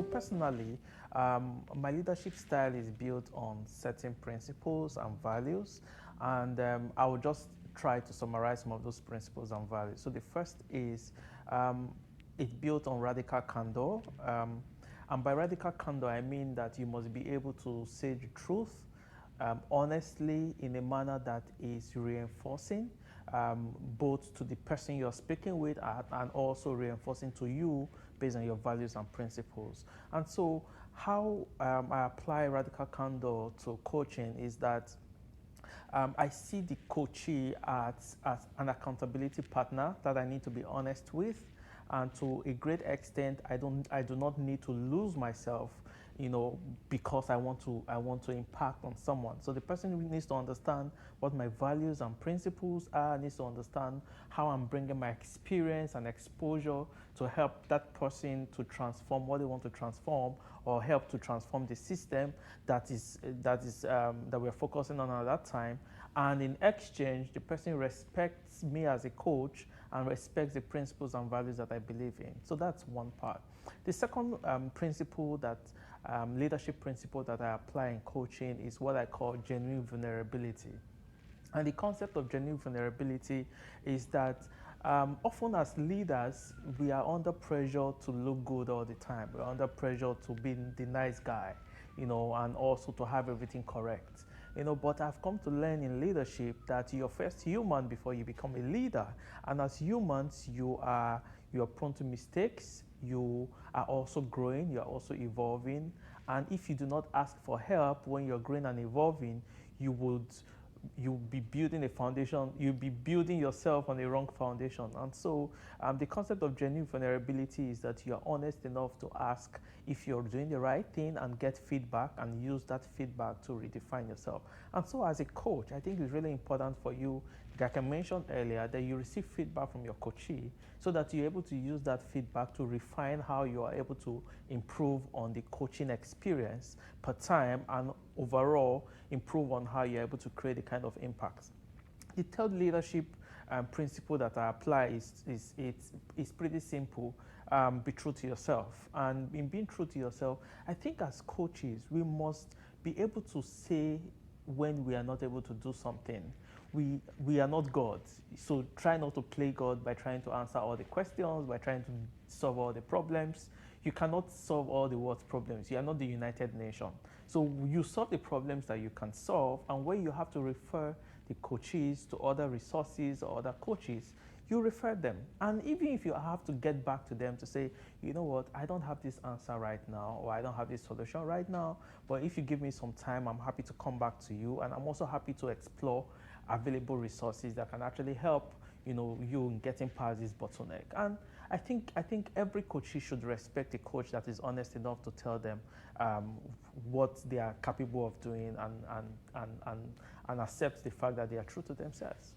So personally, my leadership style is built on certain principles and values, and I will just try to summarize some of those principles and values. So the first is um, it's built on radical candor. And by radical candor, I mean that you must be able to say the truth honestly in a manner that is reinforcing both to the person you're speaking with and also reinforcing to you based on your values and principles. And so, how I apply radical candor to coaching is that I see the coachee as an accountability partner that I need to be honest with, and to a great extent, I do not need to lose myself, because I want to impact on someone. So the person needs to understand what my values and principles are. Needs to understand how I'm bringing my experience and exposure to help that person to transform what they want to transform, or help to transform the system that we're focusing on at that time. And in exchange, the person respects me as a coach and respects the principles and values that I believe in. So that's one part. The second leadership principle that I apply in coaching is what I call genuine vulnerability. And the concept of genuine vulnerability is that often as leaders, we are under pressure to look good all the time. We're under pressure to be the nice guy, and also to have everything correct. But I've come to learn in leadership that you're first human before you become a leader. And as humans, you are prone to mistakes. You are also growing. You are also evolving. And if you do not ask for help when you're growing and evolving, you would you'll be building a foundation, you'll be building yourself on a wrong foundation. And so the concept of genuine vulnerability is that you're honest enough to ask if you're doing the right thing and get feedback and use that feedback to redefine yourself. And so as a coach, I think it's really important for you, like I mentioned earlier, that you receive feedback from your coachee so that you're able to use that feedback to refine how you are able to improve on the coaching experience per time and overall improve on how you're able to create the kind of impact. The third leadership principle that I apply is pretty simple. Be true to yourself. And in being true to yourself, I think as coaches, we must be able to say when we are not able to do something. We are not God. So try not to play God by trying to answer all the questions, by trying to solve all the problems. You cannot solve all the world's problems. You are not the United Nations. So you solve the problems that you can solve, and when you have to refer the coaches to other resources or other coaches, you refer them. And even if you have to get back to them to say, you know what, I don't have this answer right now, or I don't have this solution right now, but if you give me some time, I'm happy to come back to you. And I'm also happy to explore available resources that can actually help you in getting past this bottleneck. And I think every coach should respect a coach that is honest enough to tell them what they are capable of doing, and accept the fact that they are true to themselves.